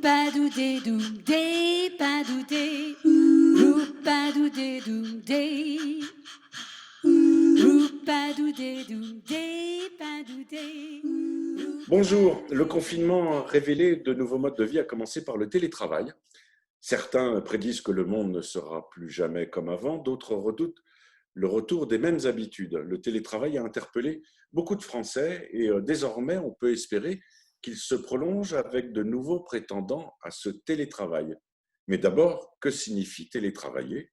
Roupadoudé-doudé, padoudé. Roupadoudé-doudé. Roupadoudé-doudé, padoudé. Bonjour, le confinement a révélé de nouveaux modes de vie, à commencer par le télétravail. Certains prédisent que le monde ne sera plus jamais comme avant, d'autres redoutent le retour des mêmes habitudes. Le télétravail a interpellé beaucoup de Français et désormais on peut espérer qu'il se prolonge avec de nouveaux prétendants à ce télétravail. Mais d'abord, que signifie télétravailler?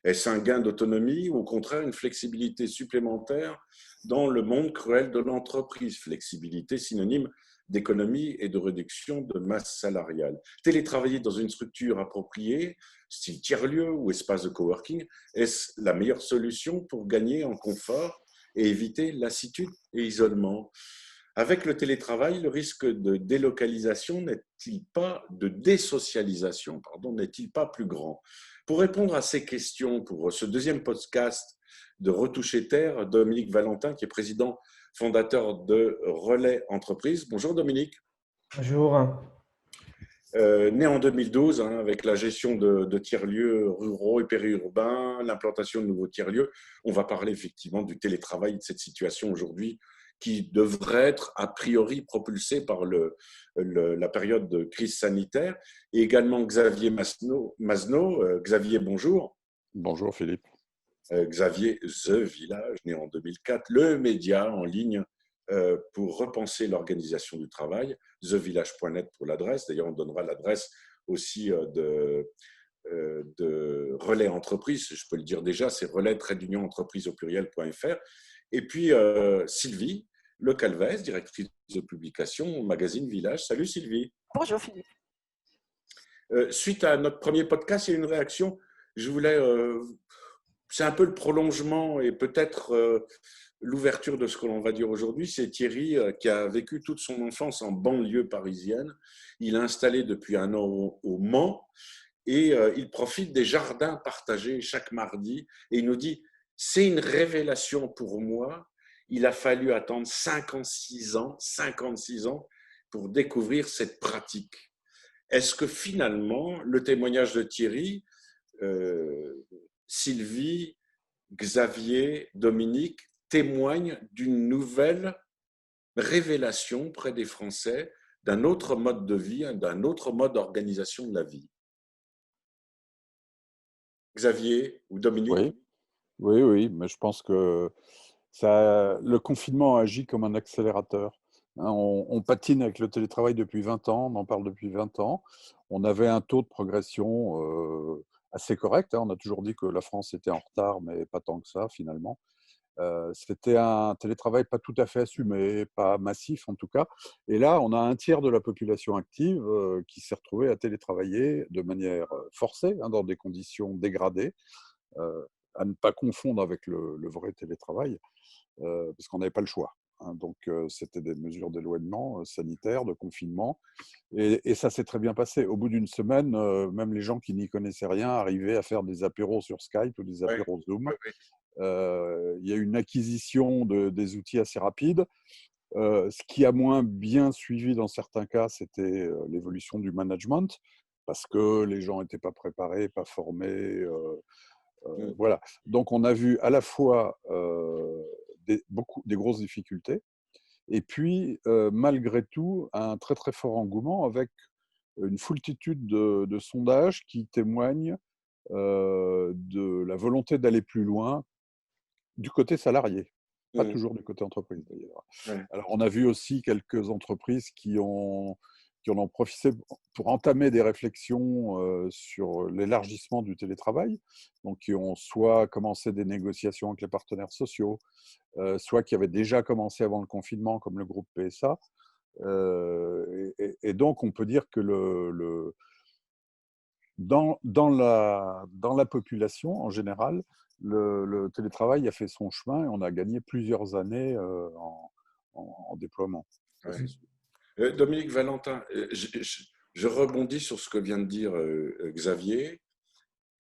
Est-ce un gain d'autonomie ou au contraire une flexibilité supplémentaire dans le monde cruel de l'entreprise? Flexibilité synonyme d'économie et de réduction de masse salariale. Télétravailler dans une structure appropriée, style tiers-lieu ou espace de coworking, est-ce la meilleure solution pour gagner en confort et éviter lassitude et isolement? Avec le télétravail, le risque de délocalisation n'est-il pas, de désocialisation, pardon, n'est-il pas plus grand? Pour répondre à ces questions, pour ce deuxième podcast de Retoucher Terre, Dominique Valentin, qui est président fondateur de Relais Entreprises. Bonjour Dominique. Bonjour. Né en 2012, avec la gestion de tiers-lieux ruraux et périurbains, l'implantation de nouveaux tiers-lieux, on va parler effectivement du télétravail, de cette situation aujourd'hui qui devrait être a priori propulsée par la période de crise sanitaire. Et également Xavier Mazneau. Xavier, bonjour. Bonjour Philippe. Xavier The Village, né en 2004, le média en ligne pour repenser l'organisation du travail, thevillage.net pour l'adresse. D'ailleurs, on donnera l'adresse aussi de Relais Entreprises, je peux le dire déjà, c'est relais-entreprise au pluriel.fr. Et puis Sylvie Le Calvez, directrice de publication au magazine Village. Salut Sylvie. Bonjour Philippe. Suite à notre premier podcast, il y a eu une réaction. Je voulais, c'est un peu le prolongement et peut-être l'ouverture de ce que l'on va dire aujourd'hui. C'est Thierry qui a vécu toute son enfance en banlieue parisienne. Il est installé depuis un an au Mans et il profite des jardins partagés chaque mardi. Et il nous dit, c'est une révélation pour moi. Il a fallu attendre 56 ans pour découvrir cette pratique. Est-ce que finalement, le témoignage de Thierry, Sylvie, Xavier, Dominique, témoigne d'une nouvelle révélation près des Français d'un autre mode de vie, d'un autre mode d'organisation de la vie? Xavier ou Dominique? Oui, mais je pense que le confinement agit comme un accélérateur. On patine avec le télétravail depuis 20 ans, on en parle depuis 20 ans. On avait un taux de progression assez correct. On a toujours dit que la France était en retard, mais pas tant que ça finalement. C'était un télétravail pas tout à fait assumé, pas massif en tout cas. Et là, on a un tiers de la population active qui s'est retrouvée à télétravailler de manière forcée, dans des conditions dégradées, à ne pas confondre avec le vrai télétravail, parce qu'on n'avait pas le choix. Donc, c'était des mesures d'éloignement sanitaire, de confinement. Et ça s'est très bien passé. Au bout d'une semaine, même les gens qui n'y connaissaient rien arrivaient à faire des apéros sur Skype ou des apéros Zoom. Oui. Il y a eu une acquisition des outils assez rapide. Ce qui a moins bien suivi dans certains cas, c'était l'évolution du management, parce que les gens n'étaient pas préparés, pas formés. Voilà. Donc, on a vu à la fois des grosses difficultés, et puis, malgré tout, un très, très fort engouement avec une foultitude de sondages qui témoignent de la volonté d'aller plus loin du côté salarié, pas toujours du côté entreprise d'ailleurs. Ouais. Alors, on a vu aussi quelques entreprises qui en ont profité pour entamer des réflexions sur l'élargissement du télétravail, donc qui ont soit commencé des négociations avec les partenaires sociaux, soit qui avaient déjà commencé avant le confinement, comme le groupe PSA. Et donc, on peut dire que dans la population, en général, le télétravail a fait son chemin et on a gagné plusieurs années en déploiement. Ouais. Dominique Valentin, je rebondis sur ce que vient de dire Xavier.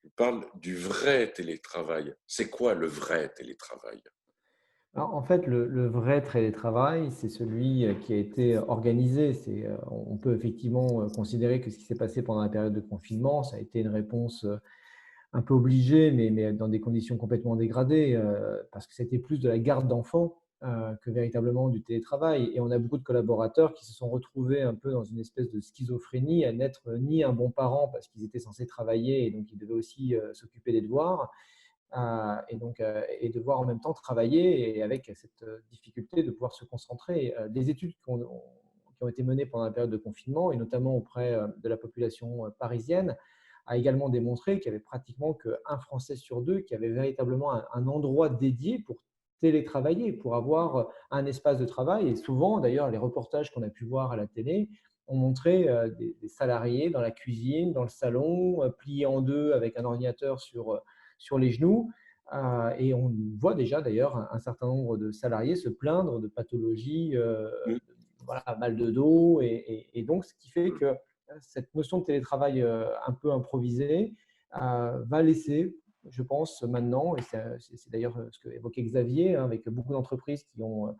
Il parle du vrai télétravail. C'est quoi le vrai télétravail? Alors, en fait, le vrai télétravail, c'est celui qui a été organisé. On peut effectivement considérer que ce qui s'est passé pendant la période de confinement, ça a été une réponse un peu obligée, mais dans des conditions complètement dégradées, parce que c'était plus de la garde d'enfants que véritablement du télétravail. Et on a beaucoup de collaborateurs qui se sont retrouvés un peu dans une espèce de schizophrénie, à n'être ni un bon parent parce qu'ils étaient censés travailler et donc ils devaient aussi s'occuper des devoirs, et devoir en même temps travailler et avec cette difficulté de pouvoir se concentrer. Des études qui ont été menées pendant la période de confinement, et notamment auprès de la population parisienne, a également démontré qu'il y avait pratiquement qu'un Français sur deux qui avait véritablement un endroit dédié pour télétravailler, pour avoir un espace de travail. Et souvent, d'ailleurs, les reportages qu'on a pu voir à la télé ont montré des salariés dans la cuisine, dans le salon, pliés en deux avec un ordinateur sur les genoux. Et on voit déjà d'ailleurs un certain nombre de salariés se plaindre de pathologies, Mm. voilà, mal de dos. Et donc, ce qui fait que cette notion de télétravail un peu improvisé va laisser, je pense, maintenant, et c'est d'ailleurs ce que évoquait Xavier, hein, avec beaucoup d'entreprises qui ont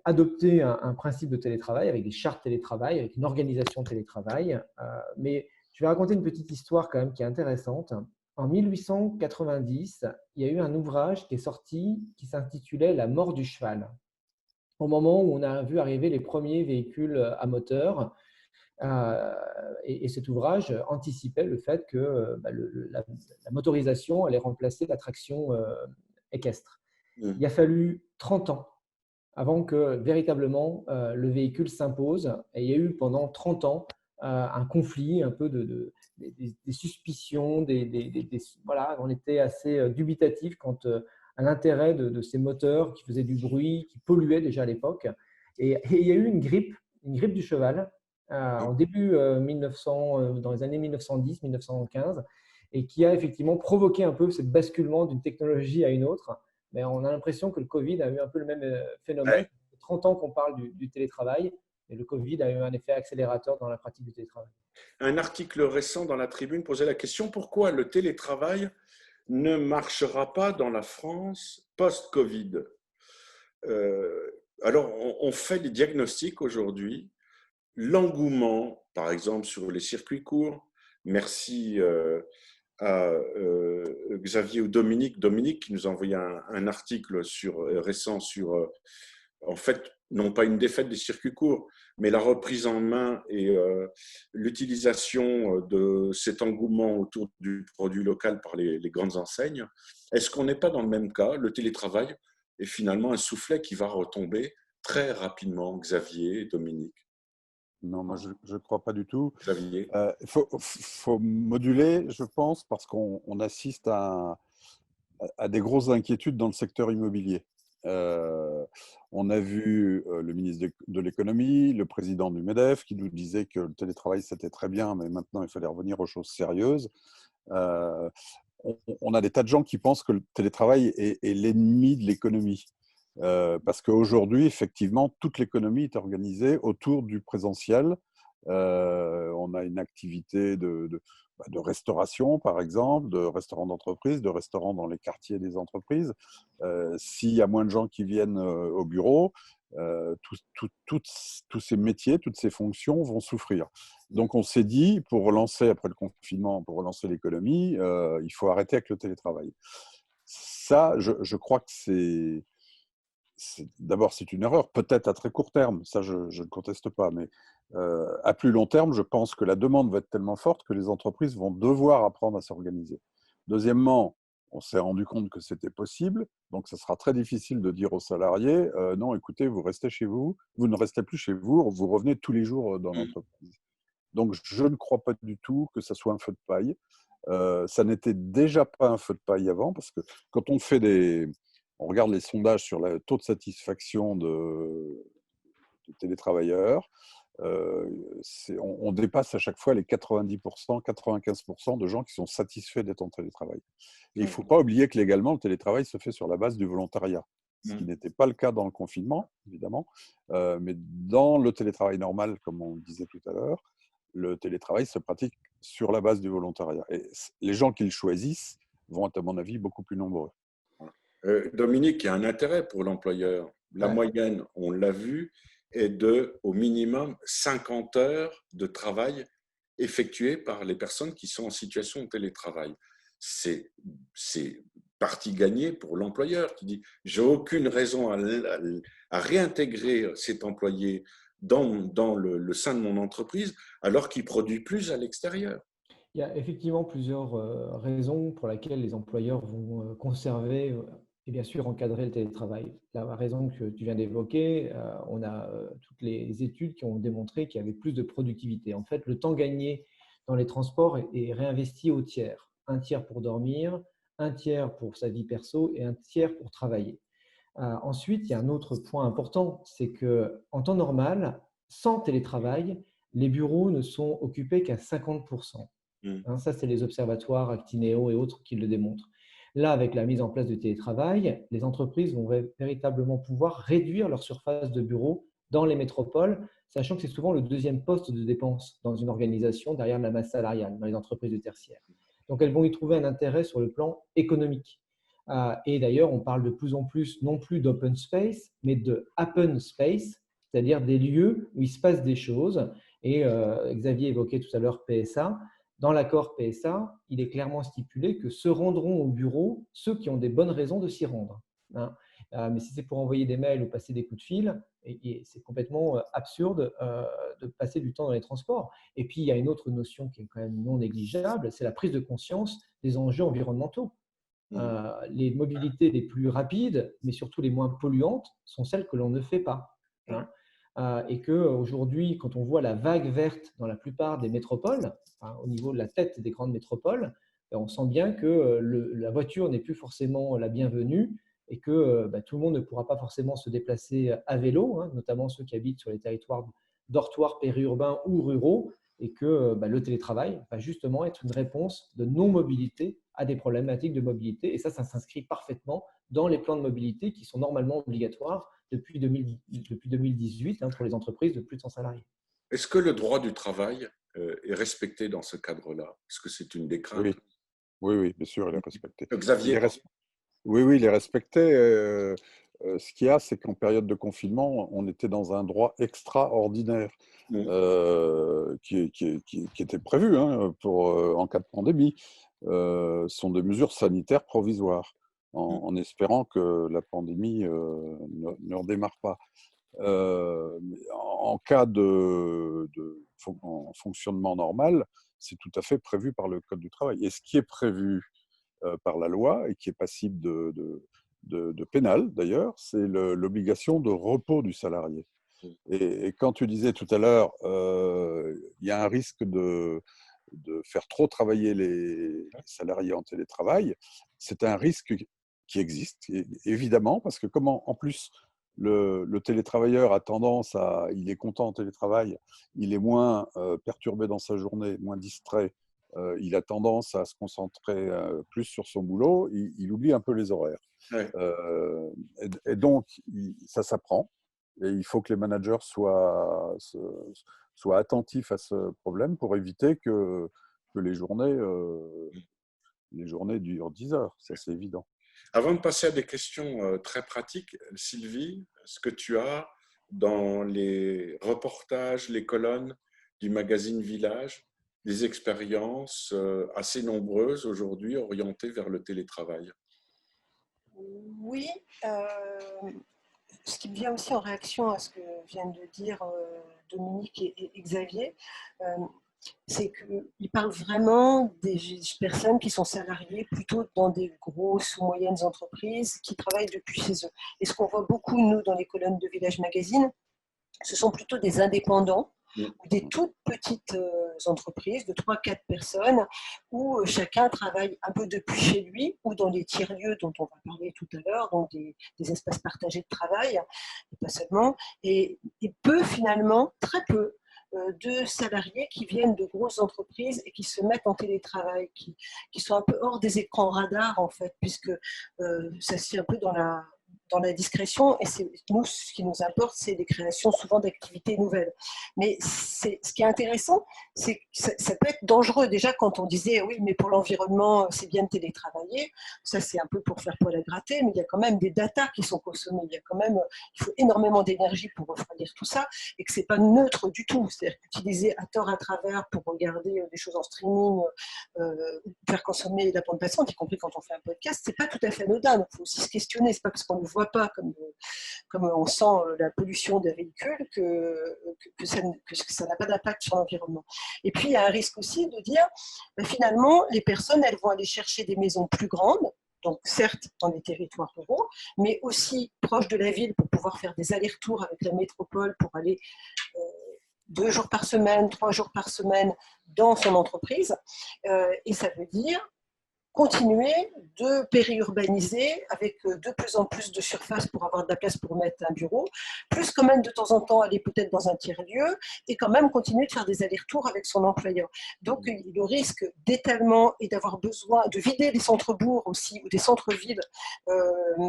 adopté un principe de télétravail avec des chartes télétravail, avec une organisation télétravail. Mais je vais raconter une petite histoire quand même qui est intéressante. En 1890, il y a eu un ouvrage qui est sorti qui s'intitulait La mort du cheval. Au moment où on a vu arriver les premiers véhicules à moteur, euh, et cet ouvrage anticipait le fait que la motorisation allait remplacer la traction équestre. Mm. Il a fallu 30 ans avant que véritablement le véhicule s'impose. Et il y a eu pendant 30 ans un conflit, un peu des suspicions, voilà, on était assez dubitatif quant à l'intérêt de ces moteurs qui faisaient du bruit, qui polluaient déjà à l'époque. Et il y a eu une grippe du cheval en début 1900, dans les années 1910-1915, et qui a effectivement provoqué un peu ce basculement d'une technologie à une autre. Mais on a l'impression que le Covid a eu un peu le même phénomène. Ouais. Ça fait 30 ans qu'on parle du télétravail, et le Covid a eu un effet accélérateur dans la pratique du télétravail. Un article récent dans la Tribune posait la question pourquoi le télétravail ne marchera pas dans la France post-Covid. Euh, alors, on fait des diagnostics aujourd'hui. L'engouement, par exemple, sur les circuits courts. Merci à Xavier ou Dominique qui nous a envoyé un article récent sur, en fait, non pas une défaite des circuits courts, mais la reprise en main et l'utilisation de cet engouement autour du produit local par les grandes enseignes. Est-ce qu'on n'est pas dans le même cas? Le télétravail est finalement un soufflet qui va retomber très rapidement, Xavier, Dominique. Non, moi, je ne crois pas du tout. Xavier. Il faut moduler, je pense, parce qu'on assiste à des grosses inquiétudes dans le secteur immobilier. On a vu le ministre de l'économie, le président du MEDEF qui nous disait que le télétravail c'était très bien, mais maintenant il fallait revenir aux choses sérieuses. Euh, on a des tas de gens qui pensent que le télétravail est l'ennemi de l'économie. Parce qu'aujourd'hui, effectivement, toute l'économie est organisée autour du présentiel. On a une activité de restauration, par exemple, de restaurants d'entreprise, de restaurants dans les quartiers des entreprises. S'il y a moins de gens qui viennent au bureau, tous ces métiers, toutes ces fonctions vont souffrir. Donc on s'est dit, pour relancer après le confinement, pour relancer l'économie, il faut arrêter avec le télétravail. Ça, je crois que d'abord, c'est une erreur, peut-être à très court terme, ça je ne conteste pas, mais à plus long terme, je pense que la demande va être tellement forte que les entreprises vont devoir apprendre à s'organiser. Deuxièmement, on s'est rendu compte que c'était possible, donc ça sera très difficile de dire aux salariés, non, écoutez, vous restez chez vous, vous ne restez plus chez vous, vous revenez tous les jours dans l'entreprise. Donc je ne crois pas du tout que ça soit un feu de paille. Ça n'était déjà pas un feu de paille avant, parce que quand on regarde les sondages sur le taux de satisfaction de télétravailleurs, on dépasse à chaque fois les 90%, 95% de gens qui sont satisfaits d'être en télétravail. Et il ne faut pas oublier que légalement, le télétravail se fait sur la base du volontariat, ce qui n'était pas le cas dans le confinement, évidemment. Mais dans le télétravail normal, comme on le disait tout à l'heure, le télétravail se pratique sur la base du volontariat. Et les gens qui le choisissent vont être, à mon avis, beaucoup plus nombreux. Dominique, il y a un intérêt pour l'employeur. La Ouais. moyenne, on l'a vu, est de, au minimum, 50 heures de travail effectuées par les personnes qui sont en situation de télétravail. C'est c'est partie gagnée pour l'employeur qui dit, j'ai aucune raison à réintégrer cet employé dans le sein de mon entreprise alors qu'il produit plus à l'extérieur. Il y a effectivement plusieurs raisons pour lesquelles les employeurs vont conserver et bien sûr encadrer le télétravail. La raison que tu viens d'évoquer, on a toutes les études qui ont démontré qu'il y avait plus de productivité. En fait, le temps gagné dans les transports est réinvesti au tiers. Un tiers pour dormir, un tiers pour sa vie perso et un tiers pour travailler. Ensuite, il y a un autre point important, c'est qu'en temps normal, sans télétravail, les bureaux ne sont occupés qu'à 50%. Mm. Hein, ça, c'est les observatoires, Actineo et autres qui le démontrent. Là, avec la mise en place du télétravail, les entreprises vont véritablement pouvoir réduire leur surface de bureau dans les métropoles, sachant que c'est souvent le deuxième poste de dépense dans une organisation derrière la masse salariale, dans les entreprises de tertiaire. Donc, elles vont y trouver un intérêt sur le plan économique. Et d'ailleurs, on parle de plus en plus non plus d'open space, mais de happen space, c'est-à-dire des lieux où il se passe des choses. Et Xavier évoquait tout à l'heure PSA. Dans l'accord PSA, il est clairement stipulé que se rendront au bureau ceux qui ont des bonnes raisons de s'y rendre. Hein. Mais si c'est pour envoyer des mails ou passer des coups de fil, c'est complètement absurde de passer du temps dans les transports. Et puis, il y a une autre notion qui est quand même non négligeable, c'est la prise de conscience des enjeux environnementaux. Mm. Les mobilités les plus rapides, mais surtout les moins polluantes, sont celles que l'on ne fait pas. Hein. Et qu'aujourd'hui, quand on voit la vague verte dans la plupart des métropoles, au niveau de la tête des grandes métropoles, on sent bien que la voiture n'est plus forcément la bienvenue et que tout le monde ne pourra pas forcément se déplacer à vélo, hein, notamment ceux qui habitent sur les territoires dortoirs périurbains ou ruraux, et que le télétravail va justement être une réponse de non-mobilité à des problématiques de mobilité. Et ça s'inscrit parfaitement dans les plans de mobilité qui sont normalement obligatoires depuis 2018 hein, pour les entreprises de plus de 100 salariés. Est-ce que le droit du travail est respecté dans ce cadre-là? Est-ce que c'est une des craintes? Oui, oui, oui, bien sûr, il est respecté. Il Xavier, est Oui, oui, il est respecté. Ce qu'il y a, c'est qu'en période de confinement, on était dans un droit extraordinaire qui était prévu hein, en cas de pandémie. Ce sont des mesures sanitaires provisoires, en espérant que la pandémie ne redémarre pas. En cas en fonctionnement normal, c'est tout à fait prévu par le Code du travail. Et ce qui est prévu par la loi et qui est passible de pénal d'ailleurs, c'est l'obligation de repos du salarié. Et quand tu disais tout à l'heure, il y a un risque de faire trop travailler les salariés en télétravail, c'est un risque qui existe, évidemment, parce que comment, en plus, le télétravailleur a tendance il est content en télétravail, il est moins perturbé dans sa journée, moins distrait, il a tendance à se concentrer plus sur son boulot, il oublie un peu les horaires. ouais. Et donc, ça s'apprend. Et il faut que les managers soient attentifs à ce problème pour éviter que les journées durent 10 heures. Ça, c'est évident. Avant de passer à des questions très pratiques, Sylvie, est-ce que tu as dans les reportages, les colonnes du magazine Village, des expériences assez nombreuses aujourd'hui orientées vers le télétravail? Oui, ce qui me vient aussi en réaction à ce que viennent de dire Dominique et Xavier, c'est qu'ils parlent vraiment des personnes qui sont salariées plutôt dans des grosses ou moyennes entreprises qui travaillent depuis chez eux. Et ce qu'on voit beaucoup, nous, dans les colonnes de Village Magazine, ce sont plutôt des indépendants ou des toutes petites entreprises de 3-4 personnes où chacun travaille un peu depuis chez lui ou dans des tiers-lieux dont on va parler tout à l'heure, donc des espaces partagés de travail, et pas seulement, et peu finalement, très peu, de salariés qui viennent de grosses entreprises et qui se mettent en télétravail, qui sont un peu hors des écrans radars en fait, puisque ça se fait un peu dans dans la discrétion, et nous, ce qui nous importe, c'est des créations souvent d'activités nouvelles. Mais ce qui est intéressant, c'est que ça peut être dangereux. Déjà, quand on disait, oui, mais pour l'environnement, c'est bien de télétravailler, ça c'est un peu pour faire poil à gratter, mais il y a quand même des datas qui sont consommées. Il faut énormément d'énergie pour refroidir tout ça, et que c'est pas neutre du tout. C'est-à-dire qu'utiliser à tort à travers pour regarder des choses en streaming, faire consommer la bande passante, y compris quand on fait un podcast, c'est pas tout à fait anodin. Donc, il faut aussi se questionner. C'est pas parce qu'on ne voit pas comme on sent la pollution des véhicules que ça n'a pas d'impact sur l'environnement. Et puis, il y a un risque aussi de dire, finalement, les personnes, elles vont aller chercher des maisons plus grandes, donc certes dans les territoires ruraux, mais aussi proches de la ville pour pouvoir faire des allers-retours avec la métropole, pour aller 2 jours par semaine, 3 jours par semaine dans son entreprise. Et ça veut dire continuer de périurbaniser avec de plus en plus de surface pour avoir de la place pour mettre un bureau, plus quand même de temps en temps aller peut-être dans un tiers-lieu et quand même continuer de faire des allers-retours avec son employeur. Donc le risque d'étalement et d'avoir besoin de vider les centres-bourgs aussi ou des centres-villes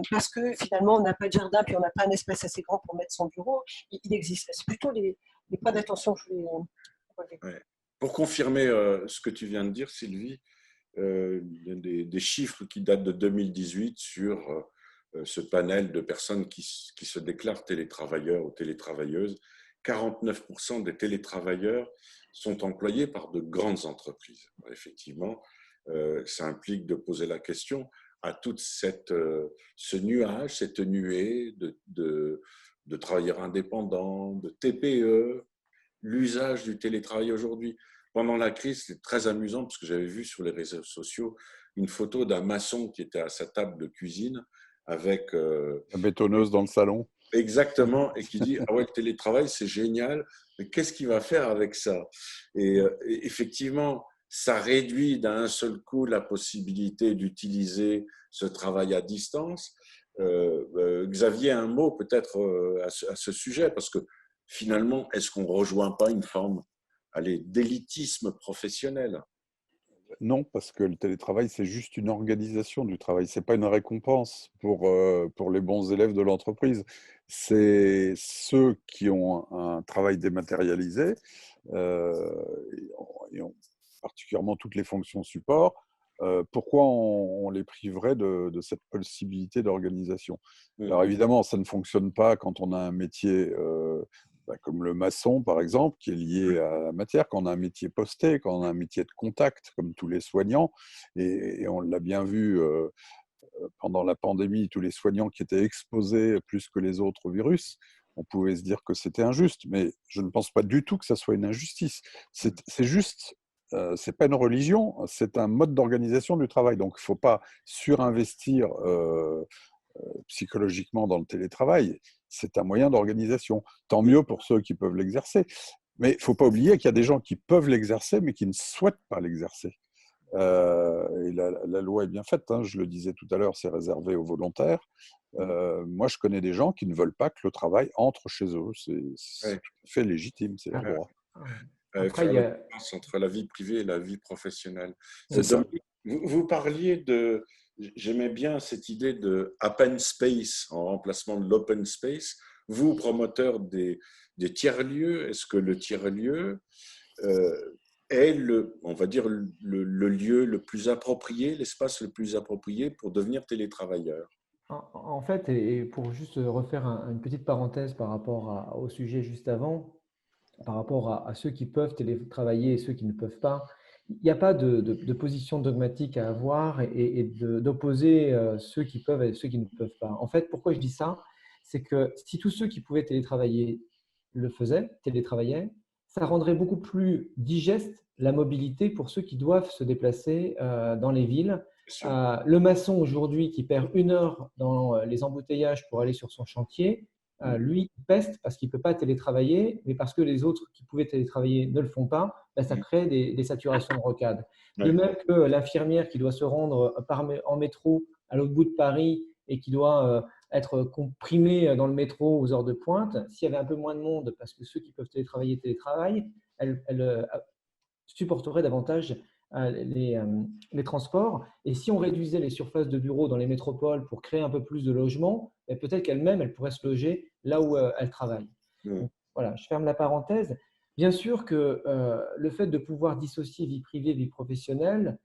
parce que finalement on n'a pas de jardin puis on n'a pas un espace assez grand pour mettre son bureau, il existe. C'est plutôt les points d'attention que je voulais relever. Ouais. Pour confirmer ce que tu viens de dire, Sylvie, il y a des chiffres qui datent de 2018 sur ce panel de personnes qui se déclarent télétravailleurs ou télétravailleuses. 49% des télétravailleurs sont employés par de grandes entreprises. Effectivement, ça implique de poser la question à tout ce nuage, cette nuée de travailleurs indépendants, de TPE, l'usage du télétravail aujourd'hui. Pendant la crise, c'est très amusant parce que j'avais vu sur les réseaux sociaux une photo d'un maçon qui était à sa table de cuisine avec… La bétonneuse dans le salon. Exactement, et qui dit « Ah ouais, le télétravail, c'est génial, mais qu'est-ce qu'il va faire avec ça ?» Et effectivement, ça réduit d'un seul coup la possibilité d'utiliser ce travail à distance. Xavier, un mot peut-être à ce sujet, parce que finalement, est-ce qu'on ne rejoint pas une forme d'élitisme professionnel? Non, parce que le télétravail, c'est juste une organisation du travail. Ce n'est pas une récompense pour les bons élèves de l'entreprise. C'est ceux qui ont un travail dématérialisé, et particulièrement toutes les fonctions support. Pourquoi on les priverait de cette possibilité d'organisation? Alors évidemment, ça ne fonctionne pas quand on a un métier comme le maçon, par exemple, qui est lié à la matière, quand on a un métier posté, quand on a un métier de contact, comme tous les soignants. Et on l'a bien vu pendant la pandémie, tous les soignants qui étaient exposés plus que les autres au virus, on pouvait se dire que c'était injuste, mais je ne pense pas du tout que ça soit une injustice. C'est juste, c'est pas une religion, c'est un mode d'organisation du travail. Donc, il ne faut pas surinvestir psychologiquement dans le télétravail. C'est un moyen d'organisation. Tant mieux pour ceux qui peuvent l'exercer. Mais il ne faut pas oublier qu'il y a des gens qui peuvent l'exercer, mais qui ne souhaitent pas l'exercer. Et la loi est bien faite, hein, je le disais tout à l'heure, c'est réservé aux volontaires. Moi, je connais des gens qui ne veulent pas que le travail entre chez eux. C'est tout à fait légitime, c'est leur droit. Après, faire la différence entre la vie privée et la vie professionnelle. C'est ça. Vous parliez de… J'aimais bien cette idée de open space en remplacement de l'open space. Vous, promoteur des tiers-lieux, est-ce que le tiers-lieu est on va dire, le lieu le plus approprié, l'espace le plus approprié pour devenir télétravailleur? En fait, et pour juste refaire une petite parenthèse par rapport au sujet juste avant, par rapport à ceux qui peuvent télétravailler et ceux qui ne peuvent pas, il n'y a pas de position dogmatique à avoir et d'opposer ceux qui peuvent et ceux qui ne peuvent pas. En fait, pourquoi je dis ça? C'est que si tous ceux qui pouvaient télétravailler le faisaient, télétravaillaient, ça rendrait beaucoup plus digeste la mobilité pour ceux qui doivent se déplacer dans les villes. Le maçon aujourd'hui qui perd 1 heure dans les embouteillages pour aller sur son chantier, lui, il peste parce qu'il ne peut pas télétravailler, mais parce que les autres qui pouvaient télétravailler ne le font pas, ça crée des saturations de rocade. De même que l'infirmière qui doit se rendre en métro à l'autre bout de Paris et qui doit être comprimée dans le métro aux heures de pointe, s'il y avait un peu moins de monde, parce que ceux qui peuvent télétravaillent, elle supporterait davantage les transports. Et si on réduisait les surfaces de bureaux dans les métropoles pour créer un peu plus de logements, et peut-être qu'elle-même, elle pourrait se loger là où elle travaille. Mm. Donc, voilà, je ferme la parenthèse. Bien sûr que le fait de pouvoir dissocier vie privée, vie professionnelle,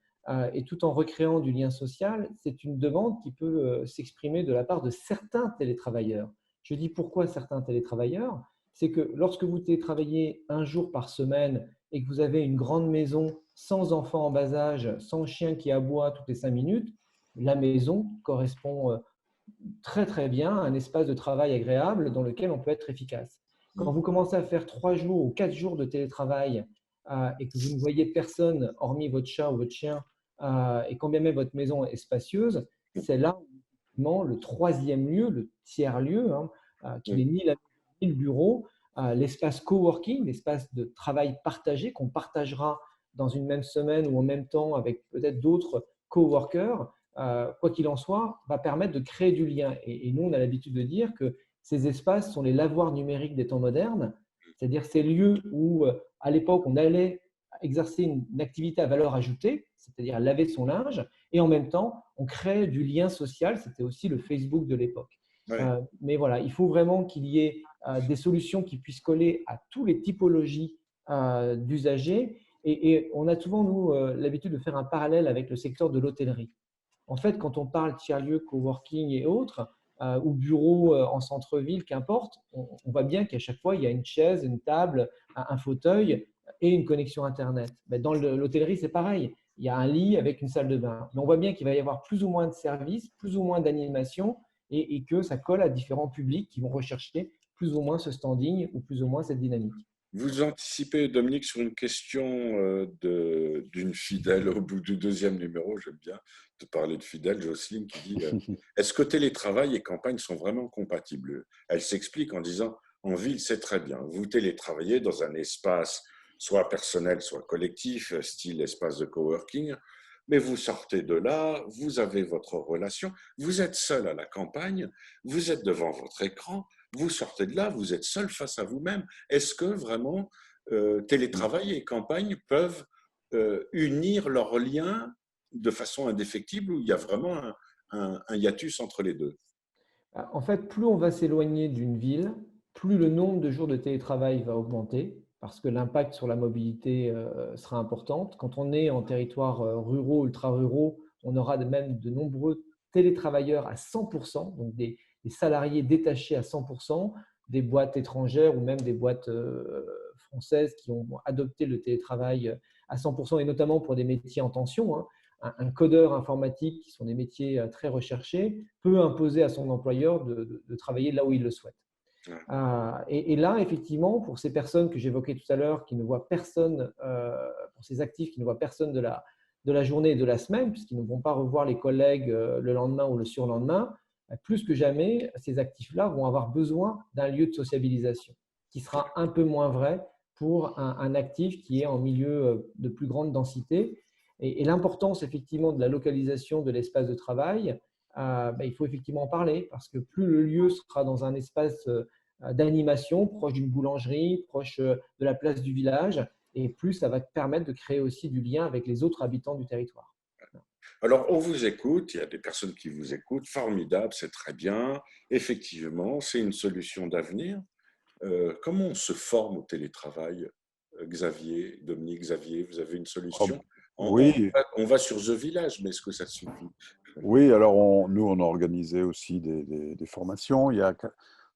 et tout en recréant du lien social, c'est une demande qui peut s'exprimer de la part de certains télétravailleurs. Je dis pourquoi certains télétravailleurs, c'est que lorsque vous télétravaillez un jour par semaine et que vous avez une grande maison sans enfants en bas âge, sans chien qui aboie toutes les 5 minutes, la maison correspond très très bien à un espace de travail agréable dans lequel on peut être efficace. Quand vous commencez à faire 3 jours ou 4 jours de télétravail et que vous ne voyez personne hormis votre chat ou votre chien, et quand bien même votre maison est spacieuse, c'est là où le troisième lieu, le tiers lieu, hein, qui n'est ni la ni le bureau, l'espace coworking, l'espace de travail partagé qu'on partagera dans une même semaine ou en même temps avec peut-être d'autres coworkers, quoi qu'il en soit, va permettre de créer du lien. Et nous, on a l'habitude de dire que ces espaces sont les lavoirs numériques des temps modernes, c'est-à-dire ces lieux où, à l'époque, on allait exercer une activité à valeur ajoutée, c'est-à-dire laver son linge, et en même temps, on crée du lien social. C'était aussi le Facebook de l'époque. Ouais. Mais voilà, il faut vraiment qu'il y ait des solutions qui puissent coller à toutes les typologies d'usagers. Et on a souvent, nous, l'habitude de faire un parallèle avec le secteur de l'hôtellerie. En fait, quand on parle tiers-lieux, coworking et autres, ou bureaux en centre-ville, qu'importe, on voit bien qu'à chaque fois, il y a une chaise, une table, un fauteuil et une connexion Internet. Mais dans l'hôtellerie, c'est pareil. Il y a un lit avec une salle de bain. Mais on voit bien qu'il va y avoir plus ou moins de services, plus ou moins d'animation et que ça colle à différents publics qui vont rechercher plus ou moins ce standing ou plus ou moins cette dynamique. Vous anticipez, Dominique, sur une question d'une fidèle au bout du deuxième numéro. J'aime bien te parler de fidèle, Jocelyne, qui dit est-ce que télétravail et campagne sont vraiment compatibles? Elle s'explique en disant en ville, c'est très bien. Vous télétravaillez dans un espace soit personnel, soit collectif, style espace de coworking, mais vous sortez de là, vous avez votre relation, vous êtes seul à la campagne, vous êtes devant votre écran, vous sortez de là, vous êtes seul face à vous-même. Est-ce que vraiment télétravail et campagne peuvent unir leurs liens de façon indéfectible ou il y a vraiment un hiatus entre les deux? En fait, plus on va s'éloigner d'une ville, plus le nombre de jours de télétravail va augmenter parce que l'impact sur la mobilité sera important. Quand on est en territoire ruraux, ultra-ruraux, on aura même de nombreux télétravailleurs à 100%, donc des salariés détachés à 100%, des boîtes étrangères ou même des boîtes françaises qui ont adopté le télétravail à 100%, et notamment pour des métiers en tension, hein. Un codeur informatique, qui sont des métiers très recherchés, peut imposer à son employeur de travailler là où il le souhaite. Et là, effectivement, pour ces personnes que j'évoquais tout à l'heure, qui ne voient personne, pour ces actifs qui ne voient personne de la journée et de la semaine, puisqu'ils ne vont pas revoir les collègues le lendemain ou le surlendemain, plus que jamais, ces actifs-là vont avoir besoin d'un lieu de sociabilisation, qui sera un peu moins vrai pour un actif qui est en milieu de plus grande densité. Et l'importance effectivement de la localisation de l'espace de travail, il faut effectivement en parler parce que plus le lieu sera dans un espace d'animation, proche d'une boulangerie, proche de la place du village, et plus ça va permettre de créer aussi du lien avec les autres habitants du territoire. Alors, on vous écoute, il y a des personnes qui vous écoutent, formidable, c'est très bien. Effectivement, c'est une solution d'avenir. Comment on se forme au télétravail, Xavier, Dominique, Xavier, vous avez une Oh, solution? oui, On va sur The Village, mais est-ce que ça suffit? oui, alors nous, on a organisé aussi des formations. Il y a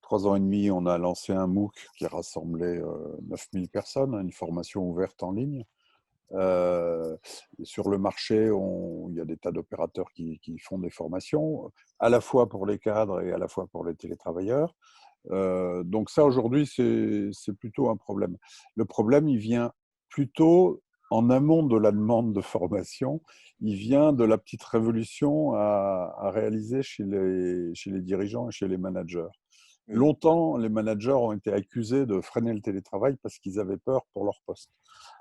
3 ans et demi, on a lancé un MOOC qui rassemblait 9000 personnes, une formation ouverte en ligne. Sur le marché, il y a des tas d'opérateurs qui font des formations, à la fois pour les cadres et à la fois pour les télétravailleurs. Donc ça, aujourd'hui, c'est plutôt un problème. Le problème, il vient plutôt en amont de la demande de formation. Il vient de la petite révolution à réaliser chez les dirigeants et chez les managers. Longtemps, les managers ont été accusés de freiner le télétravail parce qu'ils avaient peur pour leur poste.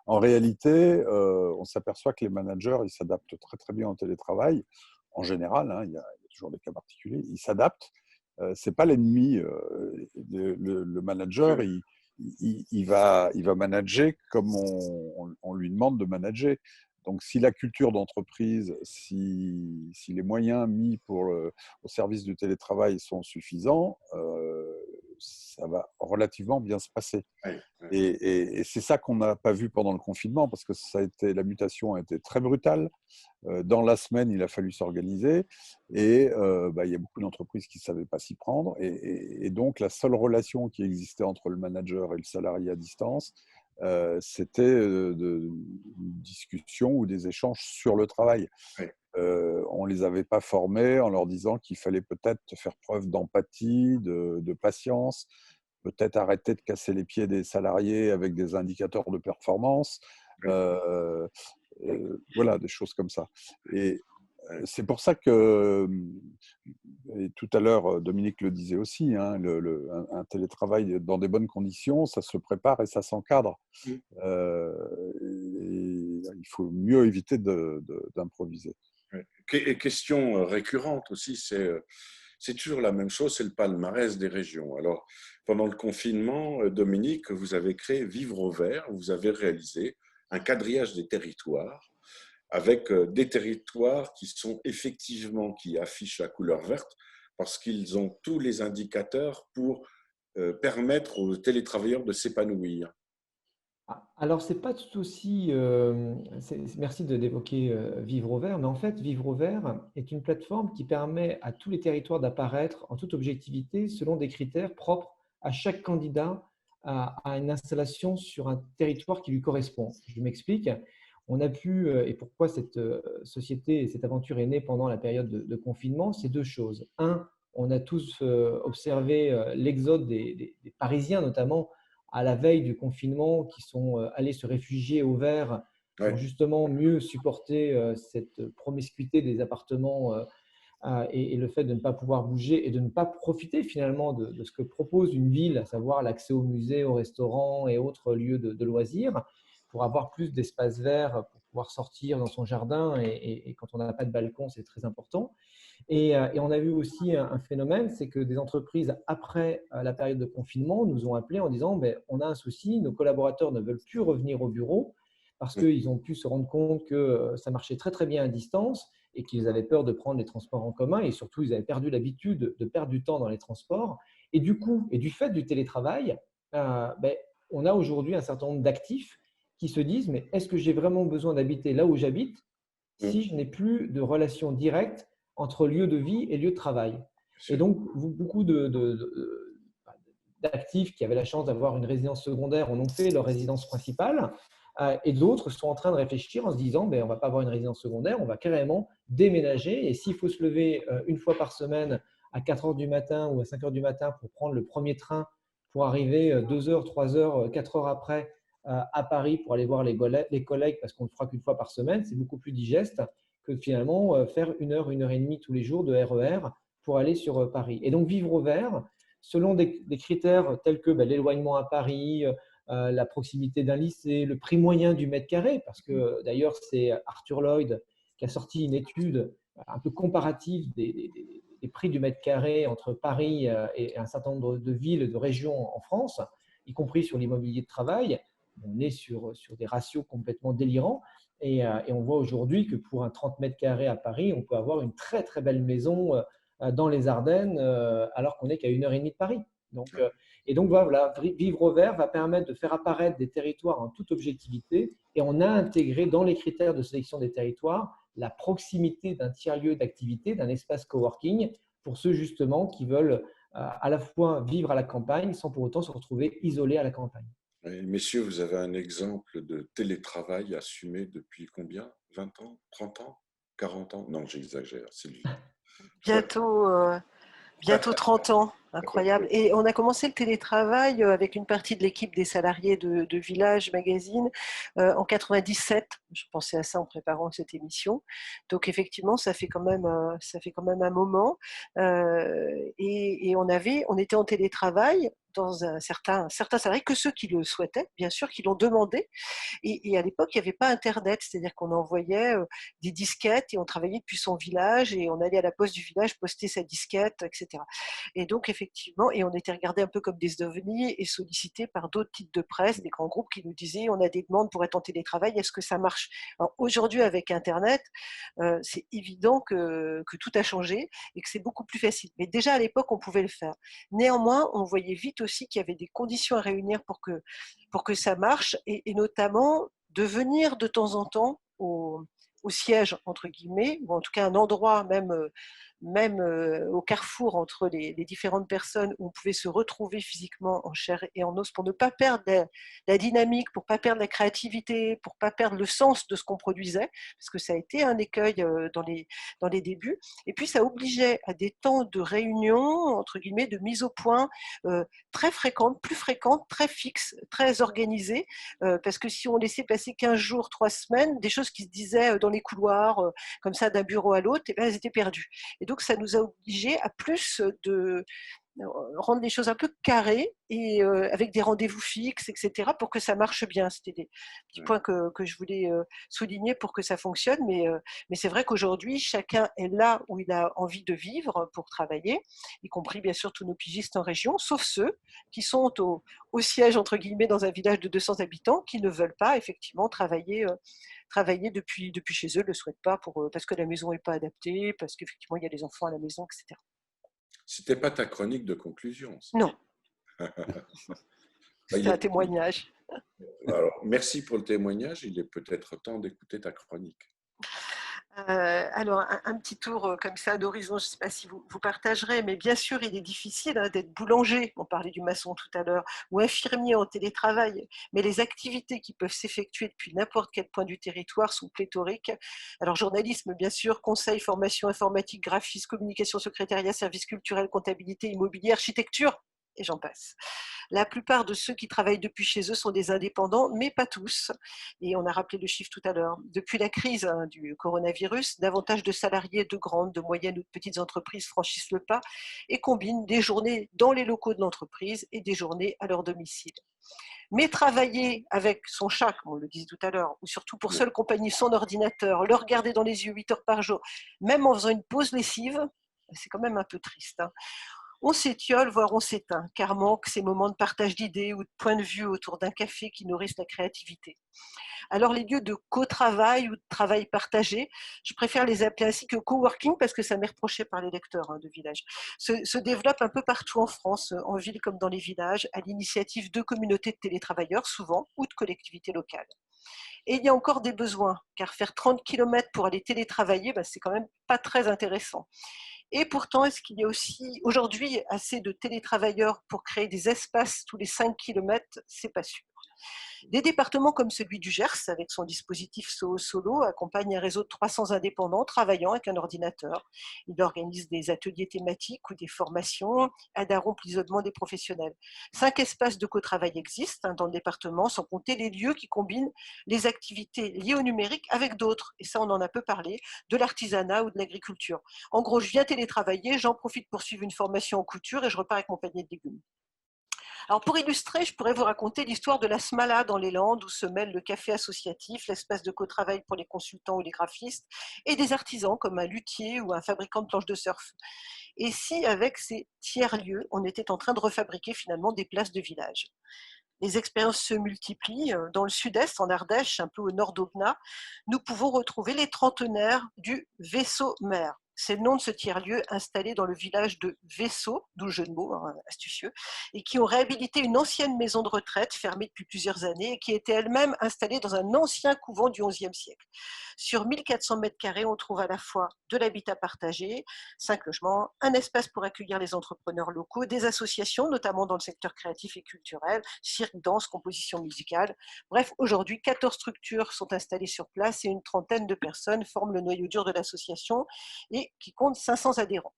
En réalité, on s'aperçoit que les managers, ils s'adaptent très très bien au télétravail. En général, hein, il y a toujours des cas particuliers, ils s'adaptent. Ce n'est pas l'ennemi. Le manager, il va manager comme on lui demande de manager. Donc, si la culture d'entreprise, si les moyens mis au service du télétravail sont suffisants, ça va relativement bien se passer. Oui, oui, Et c'est ça qu'on n'a pas vu pendant le confinement, parce que la mutation a été très brutale. Dans la semaine, il a fallu s'organiser, et il y a beaucoup d'entreprises qui ne savaient pas s'y prendre. Et donc, la seule relation qui existait entre le manager et le salarié à distance, c'était une discussion ou des échanges sur le travail. oui. On ne les avait pas formés en leur disant qu'il fallait peut-être faire preuve d'empathie, de patience, peut-être arrêter de casser les pieds des salariés avec des indicateurs de performance, Oui. voilà, des choses comme ça. Et c'est pour ça que, et tout à l'heure, Dominique le disait aussi, hein, un télétravail dans des bonnes conditions, ça se prépare et ça s'encadre. Mm. Et il faut mieux éviter d'improviser. Ouais. Et question récurrente aussi, c'est toujours la même chose, c'est le palmarès des régions. Alors, pendant le confinement, Dominique, vous avez créé Vivre au Vert, vous avez réalisé un quadrillage des territoires avec des territoires qui sont effectivement, qui affichent la couleur verte parce qu'ils ont tous les indicateurs pour permettre aux télétravailleurs de s'épanouir. Alors, c'est pas tout aussi. Merci d'évoquer Vivre au Vert, mais en fait, Vivre au Vert est une plateforme qui permet à tous les territoires d'apparaître en toute objectivité selon des critères propres à chaque candidat à une installation sur un territoire qui lui correspond. Je m'explique. On a pu, et pourquoi cette société et cette aventure est née pendant la période de confinement, c'est deux choses. Un, on a tous observé l'exode des Parisiens, notamment à la veille du confinement, qui sont allés se réfugier au Vert pour Ouais, justement mieux supporter cette promiscuité des appartements et le fait de ne pas pouvoir bouger et de ne pas profiter finalement de ce que propose une ville, à savoir l'accès aux musées, aux restaurants et autres lieux de loisirs, pour avoir plus d'espace vert, pour pouvoir sortir dans son jardin. Et quand on n'a pas de balcon, c'est très important. Et on a vu aussi un phénomène, c'est que des entreprises, après la période de confinement, nous ont appelés en disant ben, on a un souci, nos collaborateurs ne veulent plus revenir au bureau parce qu'ils ont pu se rendre compte que ça marchait très très bien à distance et qu'ils avaient peur de prendre les transports en commun et surtout ils avaient perdu l'habitude de perdre du temps dans les transports. Et du coup, et du fait du télétravail, ben, on a aujourd'hui un certain nombre d'actifs qui se disent mais est-ce que j'ai vraiment besoin d'habiter là où j'habite si je n'ai plus de relation directe entre lieu de vie et lieu de travail? Et donc, beaucoup d'actifs qui avaient la chance d'avoir une résidence secondaire en ont fait leur résidence principale. Et d'autres sont en train de réfléchir en se disant ben, on ne va pas avoir une résidence secondaire, on va carrément déménager. Et s'il faut se lever une fois par semaine à 4 heures du matin ou à 5 heures du matin pour prendre le premier train pour arriver 2 heures, 3 heures, 4 heures après à Paris pour aller voir les collègues parce qu'on ne le fera qu'une fois par semaine, c'est beaucoup plus digeste que finalement faire une heure et demie tous les jours de RER pour aller sur Paris. Et donc, vivre au vert, selon des critères tels que l'éloignement à Paris, la proximité d'un lycée, le prix moyen du mètre carré, parce que d'ailleurs, c'est Arthur Lloyd qui a sorti une étude un peu comparative des prix du mètre carré entre Paris et un certain nombre de villes, de régions en France, y compris sur l'immobilier de travail. On est sur des ratios complètement délirants. Et on voit aujourd'hui que pour un 30 mètres carrés à Paris, on peut avoir une très, très belle maison dans les Ardennes, alors qu'on n'est qu'à 1 heure et demie de Paris. Et donc voilà, Vivre au Vert va permettre de faire apparaître des territoires en toute objectivité. Et on a intégré dans les critères de sélection des territoires la proximité d'un tiers-lieu d'activité, d'un espace coworking, pour ceux justement qui veulent à la fois vivre à la campagne sans pour autant se retrouver isolés à la campagne. Et messieurs, vous avez un exemple de télétravail assumé depuis combien? 20 ans? 30 ans? 40 ans? Non, j'exagère, Sylvie. Bientôt, bientôt 30 ans, incroyable. Et on a commencé le télétravail avec une partie de l'équipe des salariés de Village Magazine en 97. Je pensais à ça en préparant cette émission. Donc effectivement, ça fait quand même un moment. Et on était en télétravail dans certains salariés, que ceux qui le souhaitaient, bien sûr, qui l'ont demandé. Et à l'époque, il n'y avait pas Internet, c'est-à-dire qu'on envoyait des disquettes et on travaillait depuis son village et on allait à la poste du village poster sa disquette, etc. Et donc, effectivement, et on était regardés un peu comme des ovnis et sollicités par d'autres titres de presse, des grands groupes qui nous disaient on a des demandes pour être en télétravail, est-ce que ça marche? Alors aujourd'hui, avec Internet, c'est évident que tout a changé et que c'est beaucoup plus facile. Mais déjà à l'époque, on pouvait le faire. Néanmoins, on voyait vite aussi qu'il y avait des conditions à réunir pour que ça marche et notamment de venir de temps en temps au siège, entre guillemets, ou en tout cas un endroit même au carrefour entre les différentes personnes où on pouvait se retrouver physiquement en chair et en os pour ne pas perdre la dynamique, pour ne pas perdre la créativité, pour ne pas perdre le sens de ce qu'on produisait, parce que ça a été un écueil dans les débuts. Et puis ça obligeait à des temps de réunion, entre guillemets, de mise au point très fréquentes, plus fréquentes, très fixes, très organisées, parce que si on laissait passer 15 jours, 3 semaines, des choses qui se disaient dans les couloirs, comme ça, d'un bureau à l'autre, eh bien, elles étaient perdues. Et donc, ça nous a obligés à plus de rendre les choses un peu carrées et avec des rendez-vous fixes, etc., pour que ça marche bien. C'était des petits points que je voulais souligner pour que ça fonctionne. Mais c'est vrai qu'aujourd'hui, chacun est là où il a envie de vivre pour travailler, y compris bien sûr tous nos pigistes en région, sauf ceux qui sont au siège, entre guillemets, dans un village de 200 habitants, qui ne veulent pas effectivement travailler depuis chez eux, ne le souhaitent pas parce que la maison n'est pas adaptée, parce qu'effectivement il y a des enfants à la maison, etc. C'était pas ta chronique de conclusion, ça. Non, Bah, c'est un témoignage. Alors, merci pour le témoignage. Il est peut-être temps d'écouter ta chronique. Alors, un petit tour comme ça d'horizon, je ne sais pas si vous partagerez, mais bien sûr, il est difficile d'être boulanger, on parlait du maçon tout à l'heure, ou infirmier en télétravail, mais les activités qui peuvent s'effectuer depuis n'importe quel point du territoire sont pléthoriques. Alors, journalisme, bien sûr, conseil, formation informatique, graphisme, communication, secrétariat, services culturels, comptabilité, immobilier, architecture, et j'en passe. La plupart de ceux qui travaillent depuis chez eux sont des indépendants, mais pas tous. Et on a rappelé le chiffre tout à l'heure. Depuis la crise du coronavirus, davantage de salariés de grandes, de moyennes ou de petites entreprises franchissent le pas et combinent des journées dans les locaux de l'entreprise et des journées à leur domicile. Mais travailler avec son chat, comme on le disait tout à l'heure, ou surtout pour seule compagnie son ordinateur, le regarder dans les yeux 8 heures par jour, même en faisant une pause lessive, c'est quand même un peu triste. On s'étiole, voire on s'éteint, car manquent ces moments de partage d'idées ou de points de vue autour d'un café qui nourrissent la créativité. Alors les lieux de co-travail ou de travail partagé, je préfère les appeler ainsi que coworking parce que ça m'est reproché par les lecteurs de village, se développent un peu partout en France, en ville comme dans les villages, à l'initiative de communautés de télétravailleurs souvent ou de collectivités locales. Et il y a encore des besoins, car faire 30 km pour aller télétravailler, c'est quand même pas très intéressant. Et pourtant, est-ce qu'il y a aussi aujourd'hui assez de télétravailleurs pour créer des espaces tous les 5 km? C'est pas sûr. Des départements comme celui du Gers, avec son dispositif Solo, accompagnent un réseau de 300 indépendants travaillant avec un ordinateur. Il organise des ateliers thématiques ou des formations, aide à rompre l'isolement des professionnels. 5 espaces de co-travail existent dans le département, sans compter les lieux qui combinent les activités liées au numérique avec d'autres. Et ça, on en a peu parlé, de l'artisanat ou de l'agriculture. En gros, je viens télétravailler, j'en profite pour suivre une formation en couture et je repars avec mon panier de légumes. Alors pour illustrer, je pourrais vous raconter l'histoire de la Smala dans les Landes où se mêlent le café associatif, l'espace de co-travail pour les consultants ou les graphistes et des artisans comme un luthier ou un fabricant de planches de surf. Et si avec ces tiers-lieux, on était en train de refabriquer finalement des places de village? Les expériences se multiplient. Dans le sud-est, en Ardèche, un peu au nord d'Aubenas, nous pouvons retrouver les trentenaires du Vaisseau-Mer. C'est le nom de ce tiers-lieu installé dans le village de Vaisseau, d'où le jeu de mots astucieux, et qui ont réhabilité une ancienne maison de retraite fermée depuis plusieurs années et qui était elle-même installée dans un ancien couvent du XIe siècle. Sur 1400 mètres carrés, on trouve à la fois de l'habitat partagé, 5 logements, un espace pour accueillir les entrepreneurs locaux, des associations, notamment dans le secteur créatif et culturel, cirque, danse, composition musicale. Bref, aujourd'hui, 14 structures sont installées sur place et une trentaine de personnes forment le noyau dur de l'association et qui compte 500 adhérents.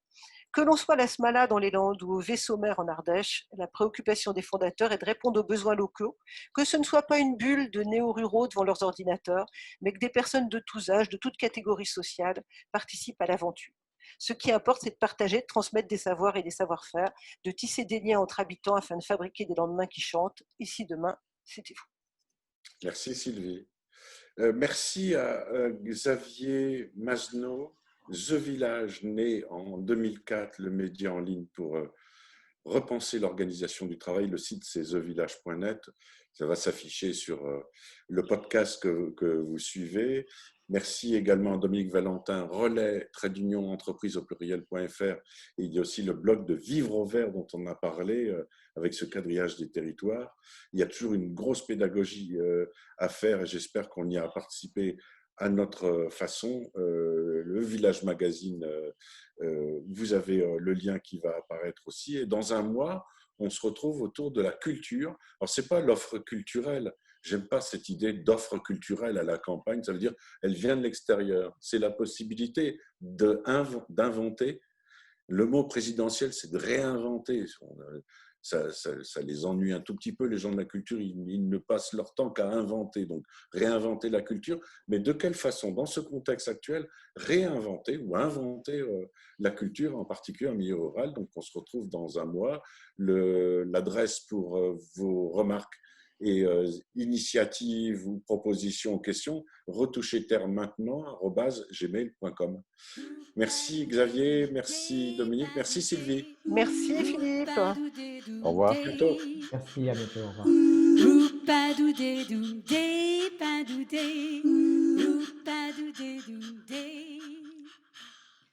Que l'on soit à la Smala dans les Landes ou au Vaisseau-Mer en Ardèche, la préoccupation des fondateurs est de répondre aux besoins locaux, que ce ne soit pas une bulle de néo-ruraux devant leurs ordinateurs, mais que des personnes de tous âges, de toutes catégories sociales, participent à l'aventure. Ce qui importe, c'est de partager, de transmettre des savoirs et des savoir-faire, de tisser des liens entre habitants afin de fabriquer des lendemains qui chantent. Ici, demain, c'était vous. Merci Sylvie. Merci à Xavier Mazneau, The Village, né en 2004, le média en ligne pour repenser l'organisation du travail. Le site, c'est thevillage.net. Ça va s'afficher sur le podcast que vous suivez. Merci également à Dominique Valentin, relais, trait d'union, entreprise au pluriel.fr. Et il y a aussi le blog de Vivre au Vert dont on a parlé avec ce quadrillage des territoires. Il y a toujours une grosse pédagogie à faire et j'espère qu'on y a participé à notre façon. Le Village Magazine, vous avez le lien qui va apparaître aussi. Et dans un mois, on se retrouve autour de la culture. Alors, ce n'est pas l'offre culturelle. J'aime pas cette idée d'offre culturelle à la campagne. Ça veut dire elle vient de l'extérieur. C'est la possibilité d'inventer. Le mot présidentiel, c'est de réinventer. Ça les ennuie un tout petit peu, les gens de la culture, ils ne passent leur temps qu'à inventer, donc réinventer la culture, mais de quelle façon, dans ce contexte actuel, réinventer ou inventer la culture, en particulier en milieu rural. Donc on se retrouve dans un mois. L'adresse pour vos remarques et initiatives ou propositions ou questions, retouchez terre maintenant @gmail.com. Merci Xavier, merci Dominique, merci Sylvie. Merci Philippe. Au revoir. À bientôt. Merci, à bientôt. Au revoir. Roupa-dou-dé-dou, dé-pa-dou-dé. Roupa-dou-dé-dou.